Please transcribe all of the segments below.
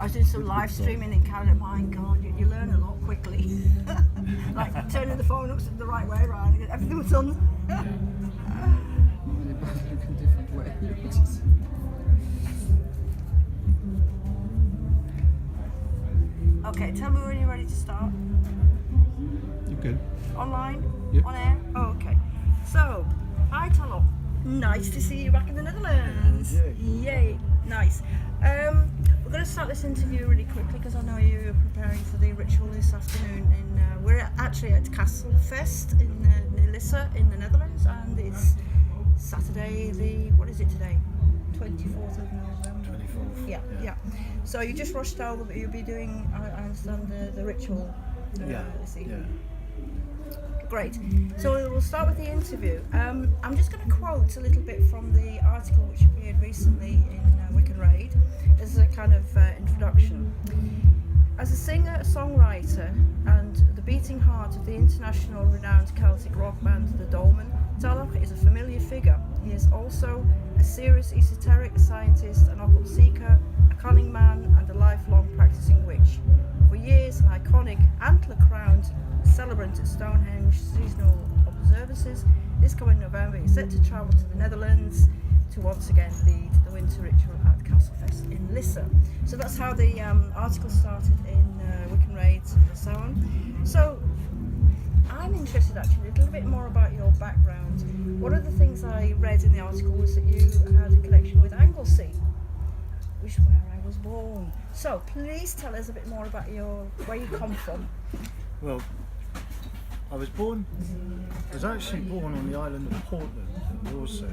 I was doing some live streaming in Canada. My God, you learn a lot quickly. Like turning the phone up the right way around. Everything was on. They both look in different ways. Okay, tell me when you're ready to start. You good? Online? Yep. On air? Oh, okay. So, hi Taloch. Nice to see you back in the Netherlands. Yay. Nice. We're going to start this interview really quickly because I know you're preparing for the ritual this afternoon. We're actually at Castlefest near Lisse in the Netherlands, and it's Saturday, what is it today? 24th of November. 24th. Yeah. So you just rushed over, but you'll be doing, I understand, the ritual this evening. Yeah. Great. So we'll start with the interview. I'm just going to quote a little bit from the article which appeared recently in Wiccan Raid as a kind of introduction. As a singer, a songwriter, and the beating heart of the international renowned Celtic rock band The Dolmen, Taloch is a familiar figure. He is also a serious esoteric scientist, an occult seeker, a cunning man, and a lifelong practicing witch. For years, an iconic antler-crowned celebrant at Stonehenge seasonal observances, this coming November is set to travel to the Netherlands to once again lead the winter ritual at Castlefest in Lisse. So that's how the article started in Wiccan Raids and so on. So I'm interested actually a little bit more about your background. One of the things I read in the article was that you had a connection with Anglesey, which is where I was born. So please tell us a bit more about where you come from. Well, I was actually born on the island of Portland, also.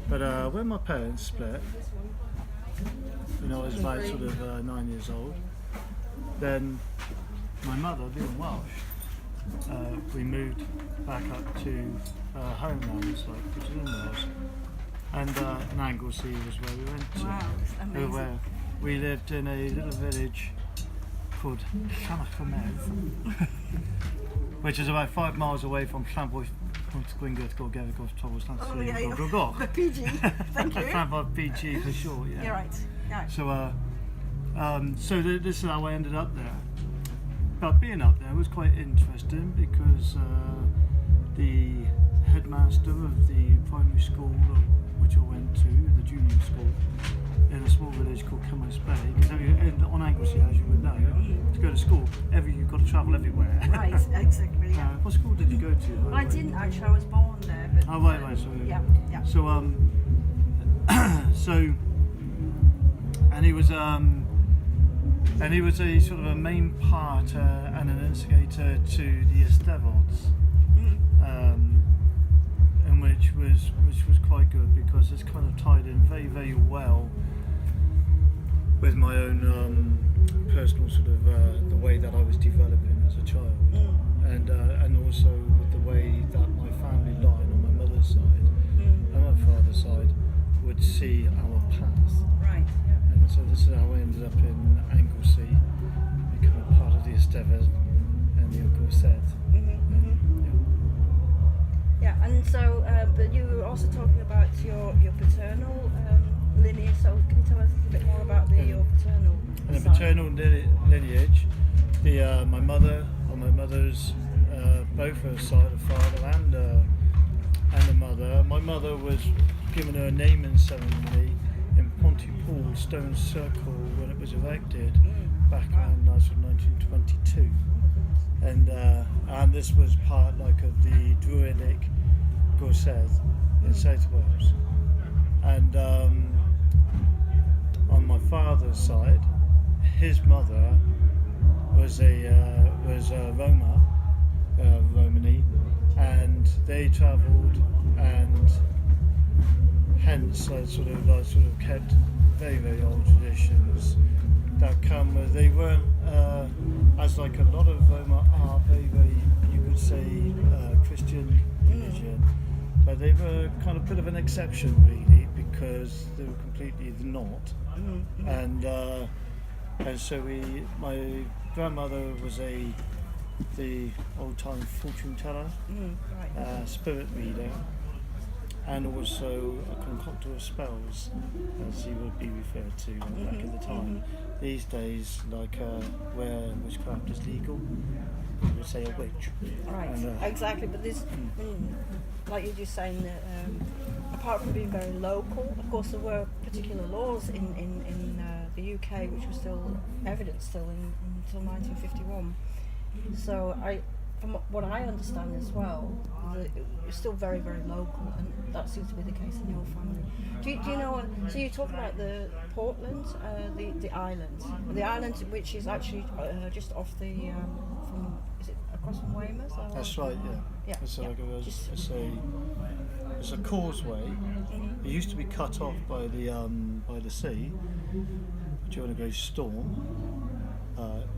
But when my parents split, I was about sort of 9 years old, then my mother, being Welsh, we moved back up to homeland, which is in Wales, and Anglesey was where we went to. Wow, that's amazing. Where we lived in a little village called Llanachymedd, which is about 5 miles away from Llanboy Gwingert Gorgevig of Towers PG, thank you. Llanboy PG for sure, yeah. You're right. Yeah. So this is how I ended up there. But being up there was quite interesting because the headmaster of the primary school which I went to, the junior school, in a small village called Cummins Bay, because on Anglesey, as you would know, to go to school, you've got to travel everywhere. Right, exactly. Yeah. What school did you go to? I didn't actually. I was born there, but oh, right. So yeah. So and he was a sort of a main part and an instigator to the Sythoves, and which was quite good because it's kind of tied in very, very well with my own personal sort of the way that I was developing as a child, and also with the way that my family line on my mother's side and my father's side would see our path. Right. And so this is how I ended up in Anglesey, becoming part of the Sythoves and the Corset. Yeah, and so, but you were also talking about your paternal lineage, so can you tell us a little bit more about your paternal And the side? paternal lineage, my mother, on my mother's, both her side, the father and the mother. My mother was given her naming ceremony in Pontypool Stone Circle when it was erected back in 1922. And this was part of the Druidic Gorsedd in South Wales. And on my father's side, his mother was a Romani, and they travelled, and hence I sort of kept very, very old traditions that come with. They weren't as like a lot of Roma are very, very, you could say, Christian religion, but they were kind of a bit of an exception really because they were completely not. And so my grandmother was the old-time fortune teller, spirit reader, and also a concoctor of spells, as he would be referred to back at the time. These days, like where witchcraft is legal, we would say a witch. Right, And, exactly. But this, like you're just saying, that apart from being very local, of course there were particular laws in the UK which were still evident until 1951. So from what I understand as well, it's still very, very local, and that seems to be the case in your family. Do you know? So you talk about the Portland, the island which is actually just off the from, is it across from Weymouth? Or? That's right, yeah. Yeah, It's yeah. like it's a causeway. It used to be cut off by the sea during a great storm.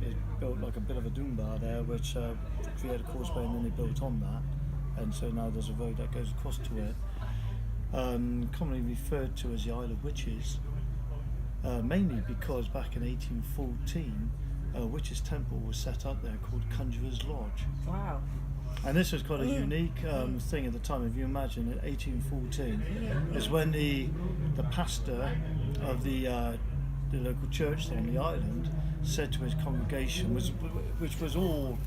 It built like a bit of a doombar there, which created a causeway, and then they built on that, and so now there's a road that goes across to it. Commonly referred to as the Isle of Witches, mainly because back in 1814 a witches' temple was set up there called Conjurer's Lodge. Wow. And this was quite a unique thing at the time. If you imagine, in 1814 is when the pastor of the local church there on the island said to his congregation, which was all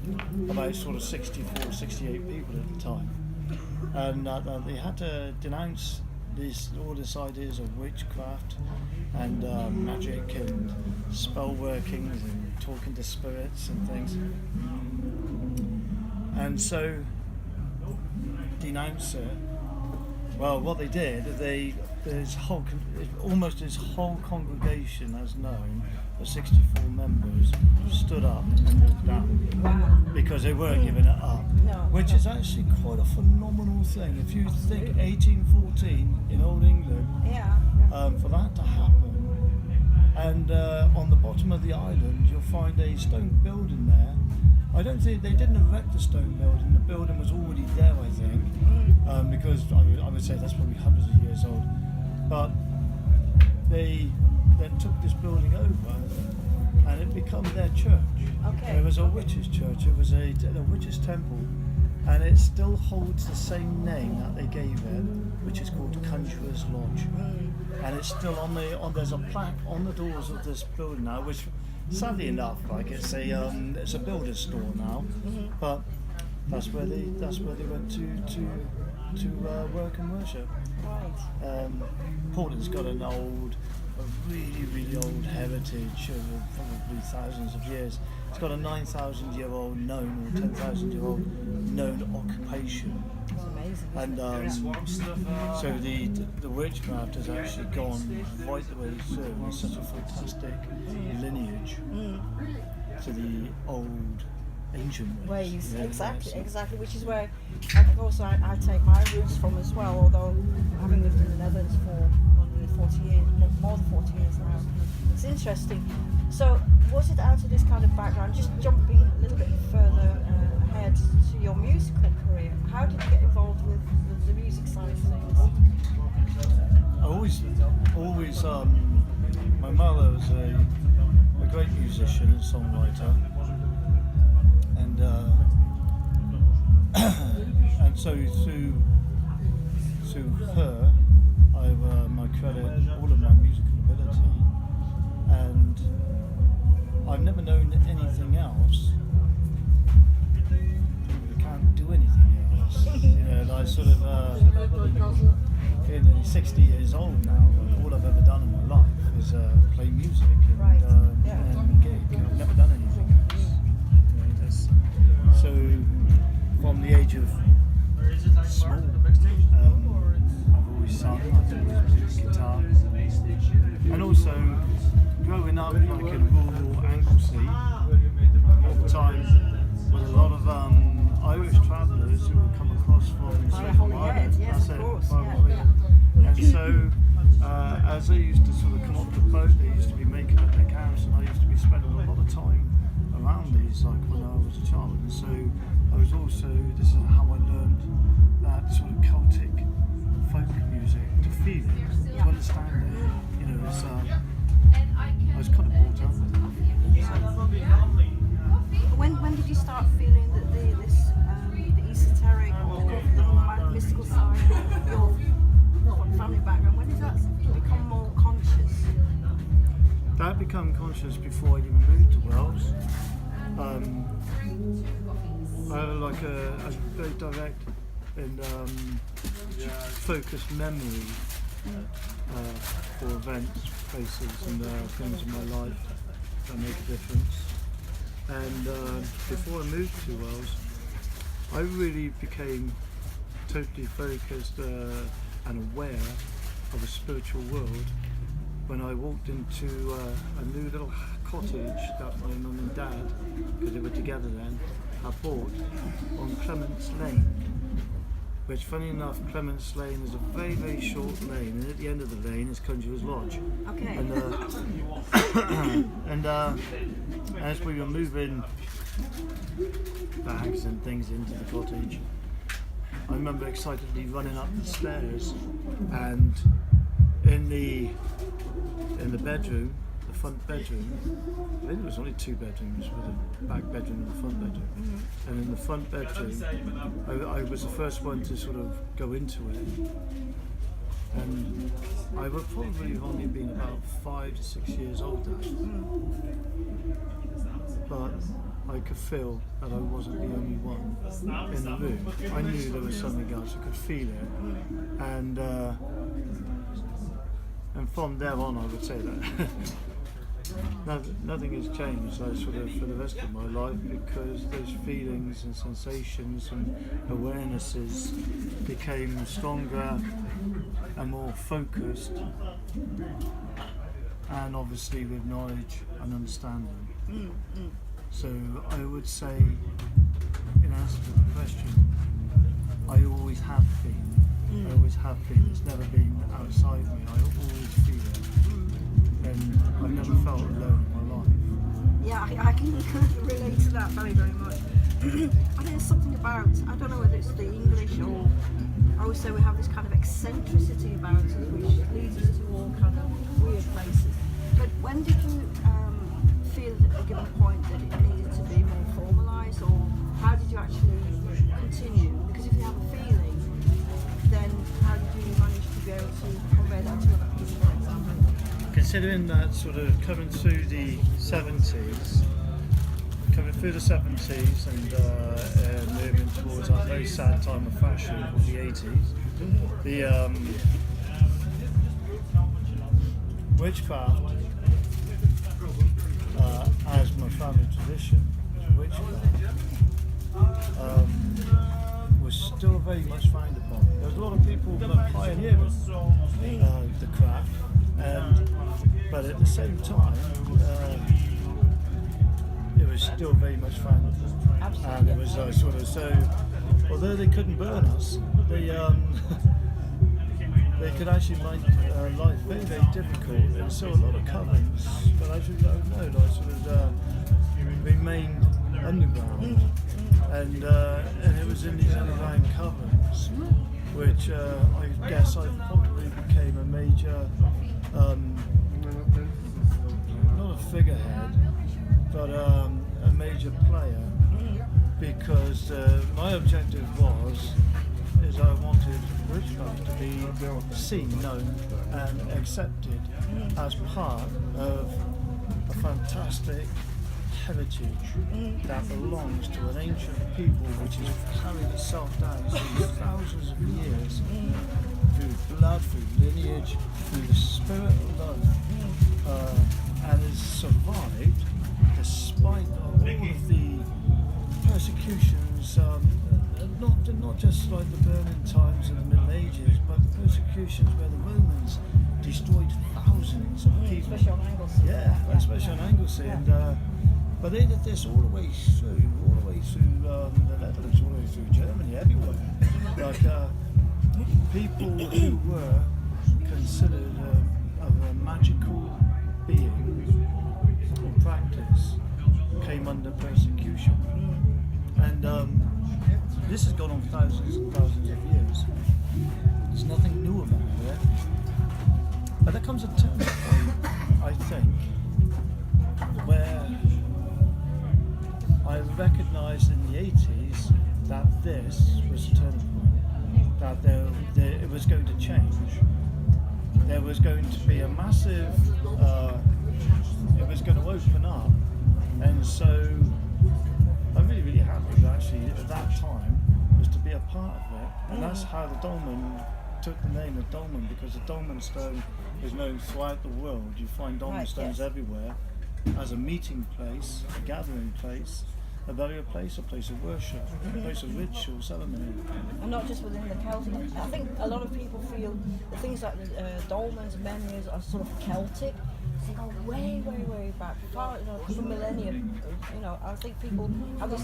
about sort of 64, 68 people at the time, and they had to denounce all these ideas of witchcraft and magic and spell workings and talking to spirits and things. And so, denounce it. Well, what they did, almost his whole congregation, as known, the 64 members, stood up and walked out. Wow. Because they weren't giving it up. No. Which is actually quite a phenomenal thing. If you think 1814 in Old England, Yeah. for that to happen, and on the bottom of the island you'll find a stone building there. I don't think they didn't erect the stone building. The building was already there, I think, because I would say that's probably hundreds of years old. But they then took this building over, and it became their church. Okay. It was a witch's church. It was a witch's temple, and it still holds the same name that they gave it, which is called Conjurer's Lodge. And it's still there's a plaque on the doors of this building now, which, sadly enough, like it's a builder's store now, but that's where they went to work and worship. Right. Portland's got a really, really old heritage of probably thousands of years. It's got a 9,000-year-old known or 10,000-year-old known occupation. It's amazing. And so the witchcraft has actually gone right the way through. It's such a fantastic lineage to the old ancient ways. Yeah, Exactly, which is where of course I take my roots from as well, although having lived in the Netherlands for more than 40 years now. It's interesting. So was it out of this kind of background, just jumping a little bit further ahead to your musical career, how did you get involved with the music side of things? Always, my mother was a great musician and songwriter, and and so through her, I credit all of my musical ability, and I've never known anything else. People can't do anything else. I sort of nearly 60 years old now. All I've ever done in my life is play music and gig. I've never done anything else. So from the age of small, I've always sung, I've always played guitar, and also growing up like in rural Anglesey at the time with a lot of Irish travellers who would come across from Sythove Ireland. Yes, of course. And so as they used to sort of come off the boat, they used to be making up their camps, and I used to be spending a lot of time around these, like when I was a child. And so I was also, this is how I learned that sort of Celtic folk music, to feel it, to understand it. It's, I was kind of brought up with it. When did you start feeling that the esoteric or the more mystical side of conscious before I even moved to Wales. I had like a very direct and focused memory for events, places and things in my life that make a difference. And before I moved to Wales, I really became totally focused and aware of a spiritual world when I walked into a new little cottage that my mum and dad, because they were together then, had bought on Clements Lane. Which, funny enough, Clements Lane is a very, very short lane, and at the end of the lane is Conjurer's Lodge. Okay. And as we were moving bags and things into the cottage, I remember excitedly running up the stairs, and in the bedroom, the front bedroom, I think there was only 2 bedrooms, with a back bedroom and a front bedroom. Mm-hmm. And in the front bedroom, I was the first one to sort of go into it. And I would probably have only been about 5 to 6 years old then. But I could feel that I wasn't the only one in the room. I knew there was something else, I could feel it. And from there on, I would say that nothing has changed for the rest of my life, because those feelings and sensations and awarenesses became stronger and more focused, and obviously with knowledge and understanding. So I would say, in answer to the question, I always have been. I always have been. It's never been outside me. I always feel it. And I've never felt alone in my life. Yeah, I can relate to that very, very much. I think there's something about, I don't know whether it's the English or I always say we have this kind of eccentricity about us, which leads us to all kind of weird places. But when did you feel at a given point that it needed to be more formalised, or how did you actually continue? Because if you have a feeling, then how did you manage to be able to convey that to other people, for example? Considering that sort of coming through the 70s and moving towards that very sad time of fashion called the 80s, the witchcraft, as my family tradition, witchcraft, was still very much frowned upon. There was a lot of people that pioneered the craft, but at the same time, it was still very much frowned upon. Absolutely. And it was so, although they couldn't burn us, they could actually make life very, very difficult. And so a lot of covens, but as you don't know, remained underground. And it was in these underground covens, which I guess I probably became a major, not a figurehead, but a major player, because my objective is I wanted witchcraft to be seen, known and accepted as part of a fantastic heritage that belongs to an ancient people which has carried itself down through thousands of years, through blood, through lineage, through the spirit of love, and has survived despite all of the persecutions, not just like the Burning times in the Middle Ages, but the persecutions where the Romans destroyed thousands of people. Especially on Anglesey. Yeah, especially on Anglesey. Yeah. But they did this all the way through the Netherlands, all the way through Germany, everywhere. Like people who were considered a magical being in practice came under persecution. And this has gone on thousands and thousands of years. There's nothing new about it. But there comes a turning point, I think, where I recognised in the 80s that this was a turning point, that it was going to change. There was going to be a massive it was going to open up, and so I'm really, really happy that actually at that time was to be a part of it, and that's how the dolmen took the name of dolmen, because the dolmen stone is known throughout the world. You find dolmen Right, stones yes. everywhere as a meeting place, a gathering place, a burial place, a place of worship, a place of ritual, ceremony. And not just within the Celtic. I think a lot of people feel the things like dolmens and menhirs are sort of Celtic. They go way, way, way back, far, for millennia. I think people have this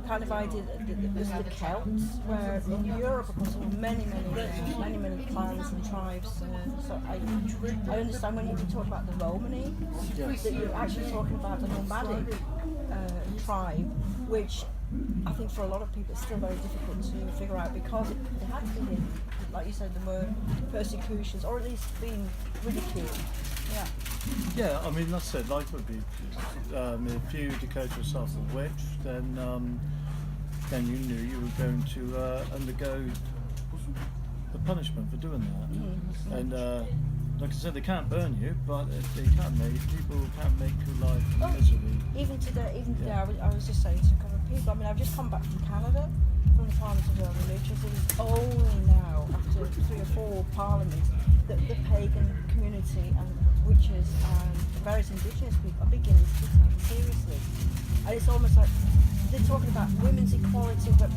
kind of idea that it was the Celts, where in Europe, of course, there were many clans and tribes. So I understand when you talk about the Romani, that you're actually talking about the nomadic tribe, which I think for a lot of people it's still very difficult to figure out, because it had been, like you said, there were persecutions, or at least being ridiculed. Yeah. Yeah, I mean, that's it. Life would be, if you declared yourself a witch, then you knew you were going to undergo the punishment for doing that. And like I said, they can't burn you, but they can make your life misery. Even today, I was just saying to a couple of people. I mean, I've just come back from Canada, from the Parliament of World Religions. It is only now, after 3 or 4 parliaments, that the pagan community and witches and various indigenous people are beginning to be taken seriously. And it's almost like they're talking about women's equality, but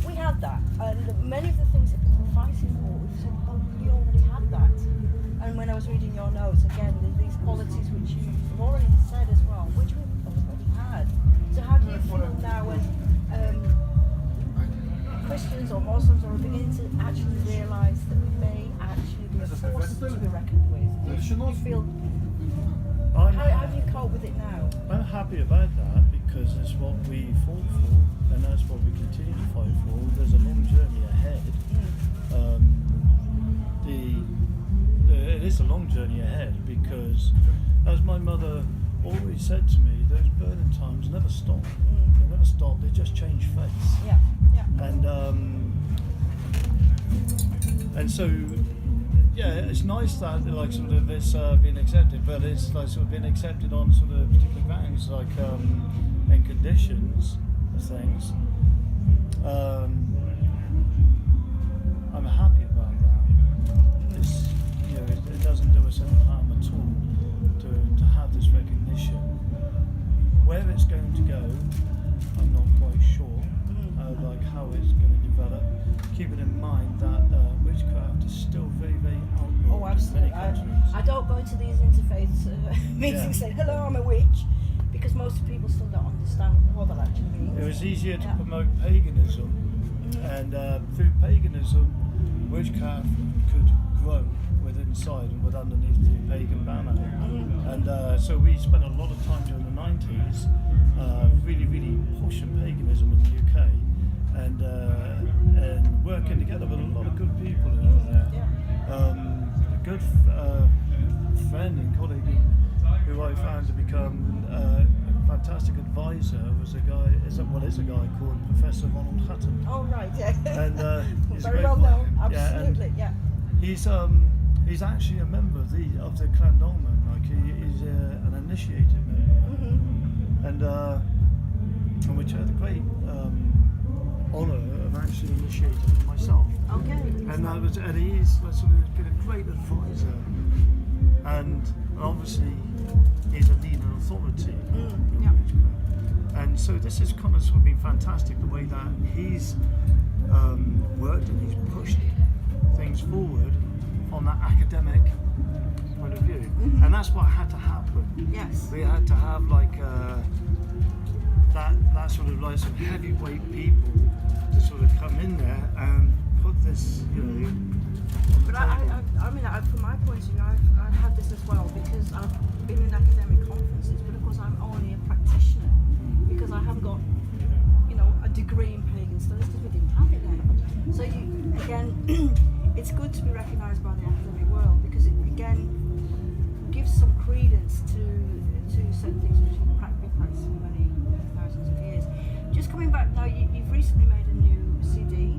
we had that. And many of the things that people are fighting for, we said, oh, we already had that. And when I was reading your notes, again, these qualities which you've already said as well, which we've already had. So how do you feel now when Christians or Muslims are beginning to actually realise that we may actually be a force to be reckoned with? Do you feel, how do you cope with it now? I'm happy about that, because it's what we fought for, and that's what we continue to fight for. There's a long journey ahead. It is a long journey ahead, because, as my mother always said to me, those burning times never stop. They never stop. They just change face. Yeah. And so, yeah, it's nice that like sort of it's been accepted, but it's like sort of been accepted on sort of particular grounds, like and conditions of things. I'm happy about that. It's, it doesn't do us any harm at all to have this recognition. Where it's going to go, I'm not quite sure. Like how it's going to develop. Keeping in mind that witchcraft is still very, very outlawed in many countries. I don't go into these interfaith meetings saying, hello, I'm a witch, because most people still don't understand what that actually means. It was easier to promote paganism, and through paganism, witchcraft could grow with inside and with underneath the pagan banner. And so we spent a lot of time during the 90s really, really pushing paganism in the UK. And working together with a lot of good people in there. A good friend and colleague who I found to become a fantastic advisor was a guy called Professor Ronald Hutton. Oh right, yeah. And he's very a great well known, absolutely, yeah. He's actually a member of the Clan Dolmen. Like he's an initiated member, and which I had the great honour of actually initiating myself. Okay. And he's sort of been a great advisor, and obviously he's a leading authority. And so this has kind of sort of been fantastic, the way that he's worked and he's pushed things forward from that academic point of view. And that's what had to happen. Yes. We had to have like that sort of like some heavyweight people to sort of come in there and put this, But I mean, from my point of view, I've had this as well, because I've been in academic conferences, but of course I'm only a practitioner, because I haven't got, a degree in pagan studies, because we didn't have it then. So again, it's good to be recognised by the academic world, because it again gives some credence to certain things which have been practiced for many thousands of years. Just coming back now, you've recently made a new CD.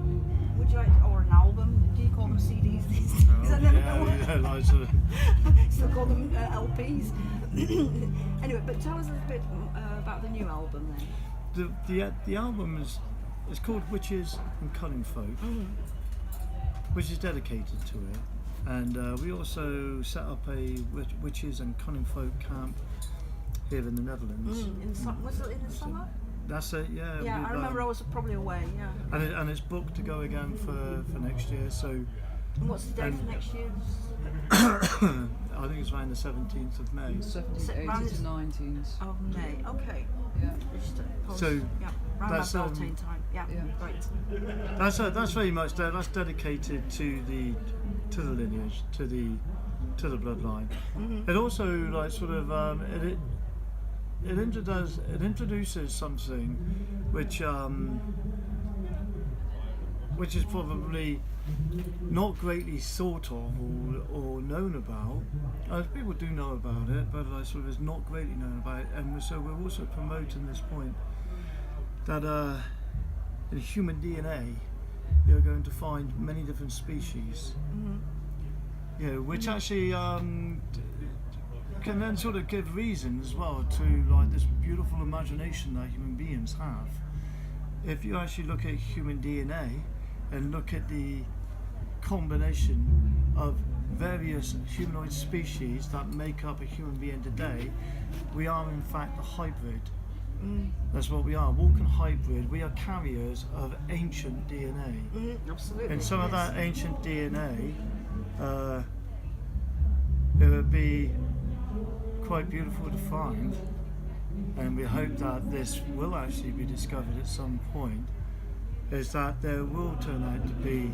Would you like, or an album? Do you call them CDs these days? I never know what. know, like sort of. Still call them LPs. Anyway, but tell us a little bit about the new album then. The album is called Witches and Cunning Folk, which is dedicated to it. And we also set up a Witches and Cunning Folk camp here in the Netherlands. Was it in the summer? That's it, yeah. Yeah, I remember I was probably away, yeah. And it's booked to go again for next year, so... And what's the date for next year? I think it's around the 17th of May. 17th, 18th to 19th. Of May, okay. Yeah. Just post, So, yeah, around that's, that Beltane time. Yeah, yeah. great. That's very much that's dedicated to the lineage, to the bloodline. It also like sort of it introduces something which is probably not greatly thought of or known about. People do know about it, but like sort of is not greatly known about it. And so we're also promoting this point that in human DNA you're going to find many different species, which actually can then sort of give reason as well to like this beautiful imagination that human beings have. If you actually look at human DNA and look at the combination of various humanoid species that make up a human being today, we are in fact a hybrid. That's what we are, walking hybrid. We are carriers of ancient DNA. Absolutely. And some of that ancient DNA, it would be quite beautiful to find, and we hope that this will actually be discovered at some point, is that there will turn out to be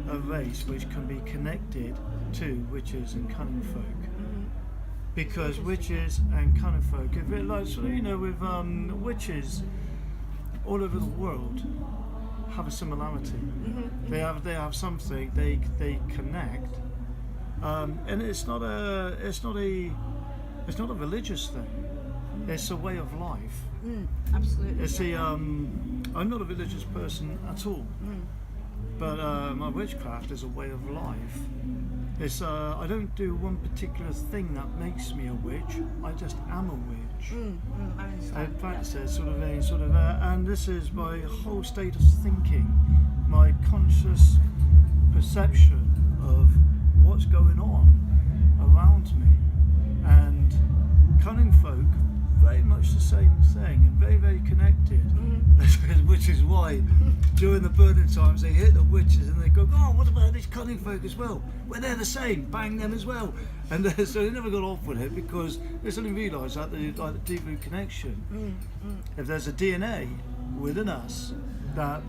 a race which can be connected to witches and cunning folk. Because witches and cunning folk, if it like sort of, you know, with witches all over the world have a similarity. They have something they connect, and it's not a religious thing. It's a way of life. Absolutely. It's I'm not a religious person at all, but my witchcraft is a way of life. It's I don't do one particular thing that makes me a witch. I just am a witch. I understand. I practice it and this is my whole state of thinking, my conscious perception of what's going on around me, and cunning folk, very much the same thing, and very, very connected. Which is why during the burning times they hit the witches and they go, oh, what about these cunning folk as well? Well, they're the same, bang them as well. And so they never got off with it because they suddenly realised that the deep root connection. If there's a DNA within us that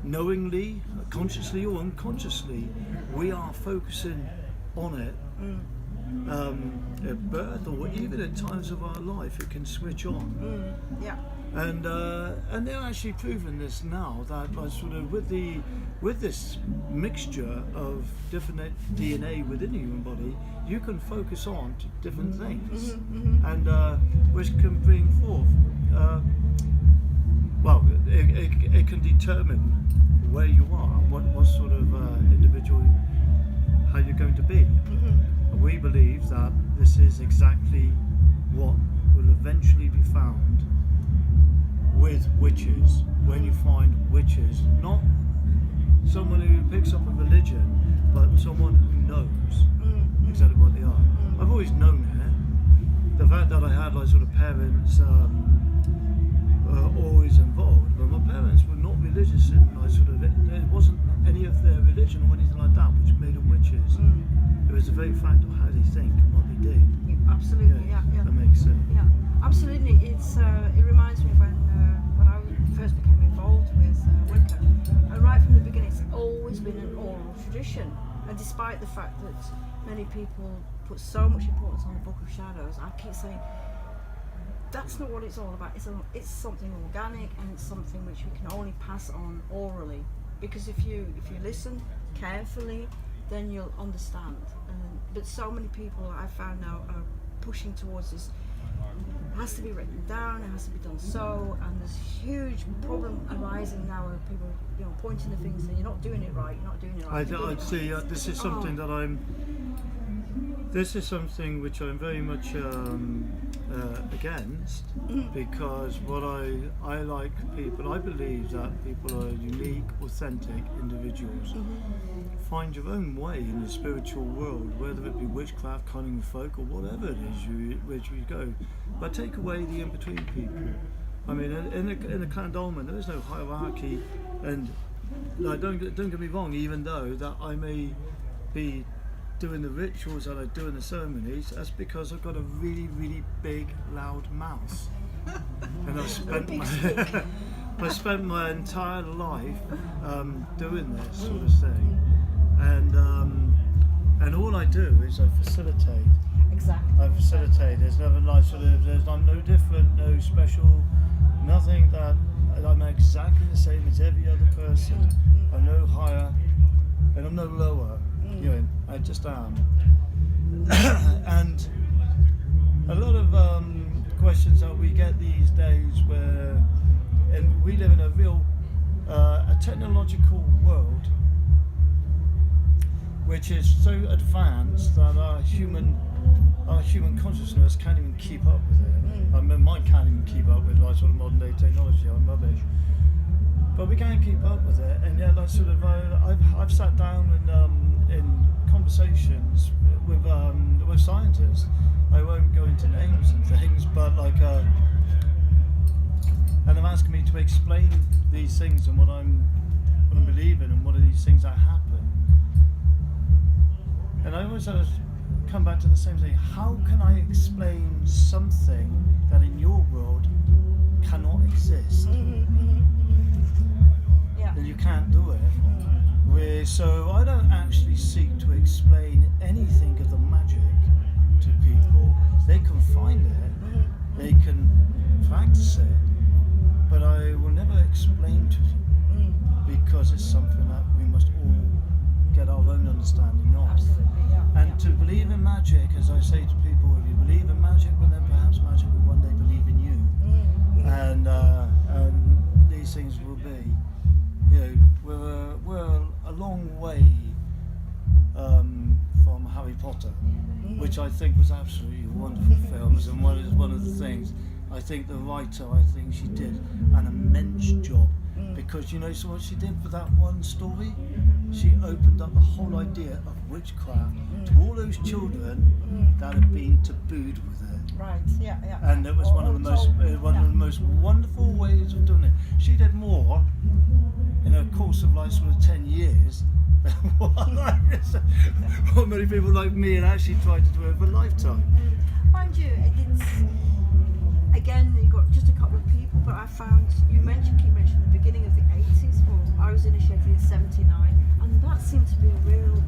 knowingly, consciously or unconsciously, we are focusing on it, at birth or even at times of our life, it can switch on. And they're actually proving this now, that like sort of with this mixture of different DNA within the human body, you can focus on to different things, and which can bring forth. It can determine where you are, what sort of individual, how you're going to be. We believe that this is exactly what will eventually be found with witches. When you find witches, not someone who picks up a religion, but someone who knows exactly what they are. I've always known it. The fact that I had like sort of parents always involved, but my parents were not religious in like sort of, it wasn't any of their religion or anything like that which made them witches. It was the very fact of how they think and what they did. Absolutely, yeah. That makes sense. Yeah, absolutely. It's it reminds me when I first became involved with Wicca. And right from the beginning, it's always been an oral tradition. And despite the fact that many people put so much importance on the Book of Shadows, I keep saying that's not what it's all about. It's something organic, and it's something which we can only pass on orally. Because if you listen carefully, then you'll understand. But so many people I found now are pushing towards this. It has to be written down, it has to be done so, and there's huge problem arising now of people, pointing the finger saying you're not doing it right, you're not doing it right. I'd see this is something that I'm This is something which I'm very much against, because what I like people, I believe that people are unique, authentic individuals. Find your own way in the spiritual world, whether it be witchcraft, cunning folk, or whatever it is which we go. But take away the in-between people. I mean, in a clan dolmen, there is no hierarchy, and like, don't get me wrong, even though that I may be doing the rituals that I do in the ceremonies, that's because I've got a really, really big, loud mouth. And I spent my entire life doing this sort of thing. And all I do is I facilitate. Exactly. I facilitate. There's never like I'm no different, no special, nothing that I'm exactly the same as every other person. I'm no higher and I'm no lower. You know, I just am. And a lot of questions that we get these days, and we live in a real a technological world which is so advanced that our human consciousness can't even keep up with it. I mean, mine can't even keep up with like sort of modern day technology. I'm rubbish. But we can't keep up with it, and yet, like, sort of, I've sat down and in conversations with scientists. I won't go into names and things, but like, and they're asking me to explain these things and what I'm believing and what are these things that happen. And I always come back to the same thing. How can I explain something that in your world cannot exist? And you can't do it. So I don't actually seek to explain anything of the magic to people. They can find it, they can practice it, but I will never explain to them, because it's something that we must all get our own understanding of. Absolutely, yeah. And to believe in magic, as I say to people, if you believe in magic, well then perhaps magic will one day believe in you. And these things will be. You know, we're a long way from Harry Potter, which I think was absolutely wonderful films, and one of the things, I think the writer, she did an immense job, because you know so what she did with that one story? She opened up the whole idea of witchcraft to all those children that had been tabooed with it. Right, yeah. And it was one of the most wonderful ways of doing it. She did more in a course of like sort of 10 years than what many people like me had actually tried to do over a lifetime. Mind you, it's again, you got just a couple of people, but I found you keep mentioning the beginning of the 80s. Well, I was initiated in '79, and that seemed to be a real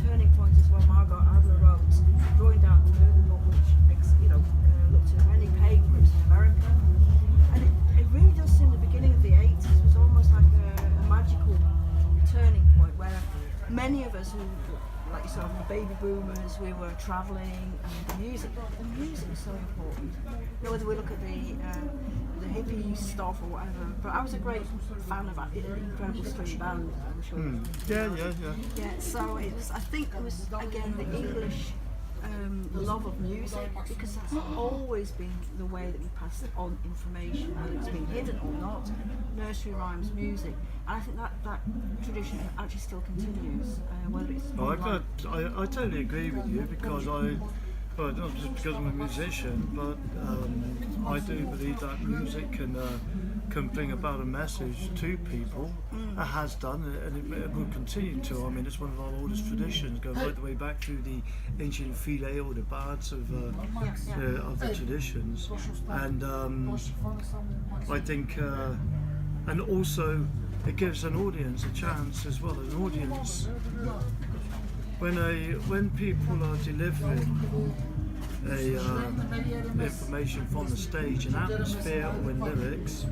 turning point as well. Margot Adler wrote Drawing Down the Moon book, which looked at many pagan groups in America, and it really does seem the beginning of the 80s was almost like a magical turning point, where many of us who, like yourself, the baby boomers, we were travelling, and the music is so important. Whether we look at the hippie stuff or whatever, but I was a great fan of that incredible string band, I'm sure. Yeah, so I think it was again the English love of music, because that's always been the way that we pass on information, whether it's been hidden or not. Nursery rhymes, music, and I think that tradition actually still continues, whether it's I totally agree with you, because not just because I'm a musician, but I do believe that music can bring about a message to people. It has done, and it will continue to. I mean, it's one of our oldest traditions, going right the way back through the ancient filé or the bards of the traditions. And I think, and also it gives an audience a chance as well. An audience, when people are delivering information from the stage, an atmosphere or in lyrics,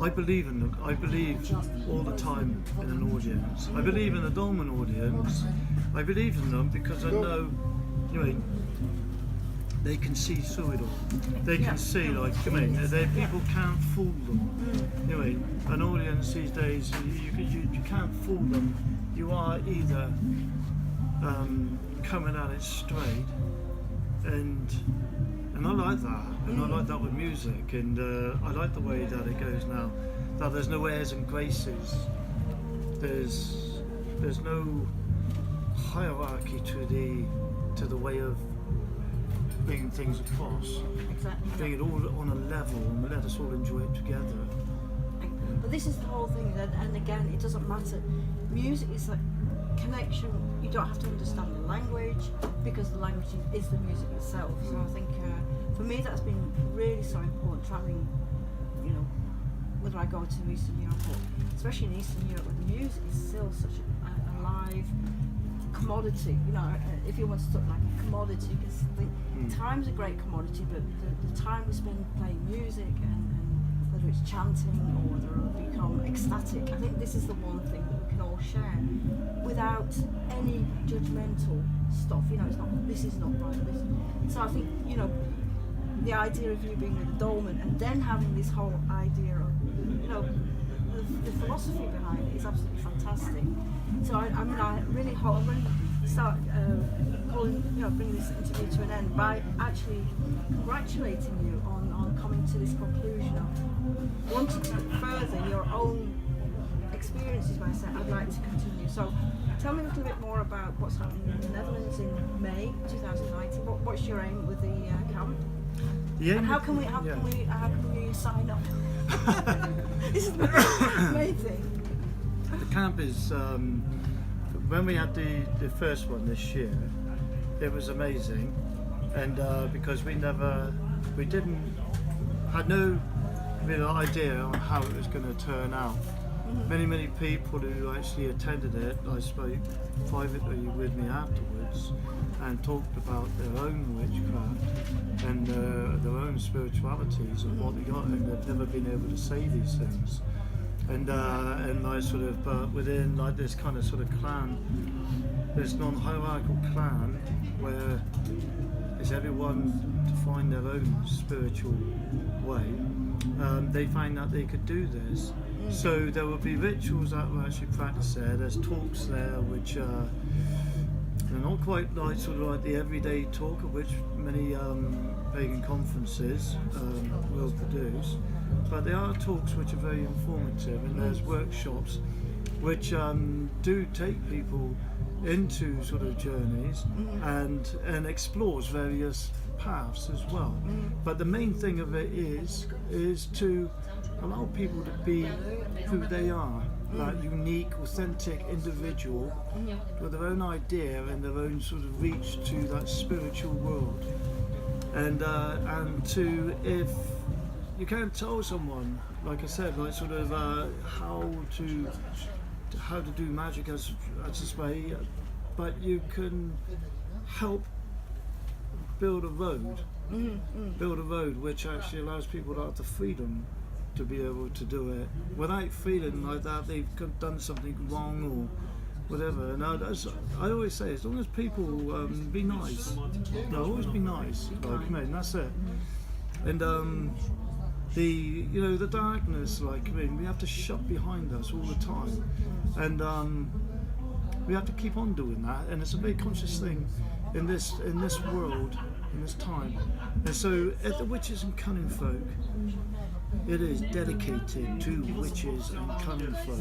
I believe in them. I believe all the time in an audience. I believe in the dolmen audience. I believe in them because I know, they can see through it all. They can see, people can't fool them. An audience these days, you can't fool them. You are either coming at it straight, and I like that, and I like that with music, and I like the way that it goes now. That there's no airs and graces. There's no hierarchy to the way of bringing things across. Exactly. Bring it all on a level and let us all enjoy it together. But this is the whole thing, and again, it doesn't matter. Music is like connection. You don't have to understand the language because the language is the music itself. So I think for me that's been really so important. Traveling, you know, whether I go to Eastern Europe or especially in Eastern Europe, where the music is still such a live commodity. You know, if you want to talk like a commodity, because time's a great commodity, but the time we spend playing music and whether it's chanting or whether we become ecstatic, I think this is the one thing that we can all share without any judgmental stuff. You know, it's not, this is not right. So I think, you know, the idea of you being with the dolmen and then having this whole idea of, you know, the philosophy behind it is absolutely fantastic. So I mean, I really hope I'm going to start bring this interview to an end by actually congratulating you on coming to this conclusion of wanting to further your own experiences by saying I'd like to continue. So tell me a little bit more about what's happening in the Netherlands in May 2019. What's your aim with the camp? And how can we sign up? This is the main thing. The camp is when we had the first one this year, it was amazing, and because had no real idea on how it was going to turn out. Many people who actually attended it, I spoke privately with me afterwards and talked about their own witchcraft and their own spiritualities and what they got, and they've never been able to say these things. And I sort of, but within like this kind of sort of clan, this non-hierarchical clan where it's everyone to find their own spiritual way, they find that they could do this. So there will be rituals that were actually practiced there. There's talks there which are not quite like sort of like the everyday talk of which many pagan conferences will produce, but there are talks which are very informative, and there's workshops which do take people into sort of journeys and explores various paths as well. But the main thing of it is to allow people to be who they are, that unique, authentic individual with their own idea and their own sort of reach to that spiritual world. And to, if you can't tell someone, like I said, like sort of how to do magic as this way, but you can help build a road which actually allows people to have the freedom to be able to do it without feeling like that they've done something wrong or whatever. And I always say, as long as people be nice, always be nice. Like, I mean, that's it. And the darkness, like, I mean, we have to shut behind us all the time, and we have to keep on doing that. And it's a very conscious thing in this world, in this time. And so at the Witches and Cunning Folk, it is dedicated to witches and cunning folk.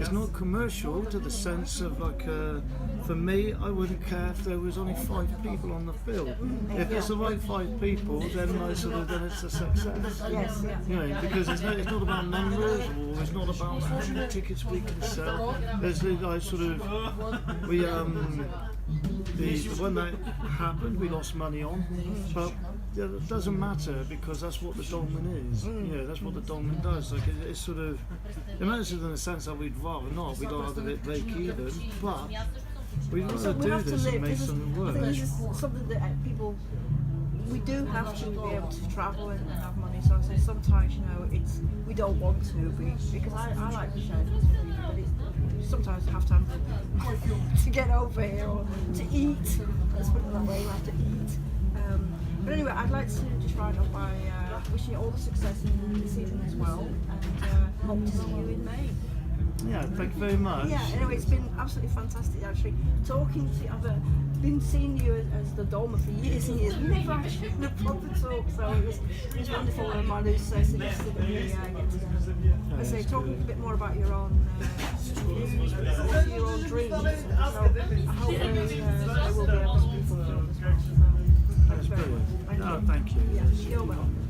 It's not commercial to the sense of like, for me, I wouldn't care if there was only 5 people on the field. If it's the right 5 people, then then it's a success. Yes, You know, because it's not about numbers, or it's not about how many tickets we can sell. There's the one that happened, we lost money on, but it doesn't matter because that's what the dolmen is. That's what the dolmen does. Like it's sort of, it matters in the sense that we'd rather not. We'd rather it break even, but we'd rather do this and make something work. I think it's something that we do have to be able to travel and have money. So I say sometimes, we don't want to because I like to share things with you, but you sometimes have time to get over here or to eat. Let's put it that way. You have to eat. But anyway, I'd like to just round off by wishing you all the success in the season as well, and hope to see you in May. Yeah, thank you very much. Yeah, anyway, it's been absolutely fantastic actually talking to you. I've been seeing you as the Dolma for years and years. We never actually had a proper talk, so it was wonderful when Marlous suggested that we get together. I say, talking a bit more about your own dreams. So I hope they will be able to be fulfilled as well. So, That's brilliant. Thank you. Oh, thank you. Yeah, you're welcome.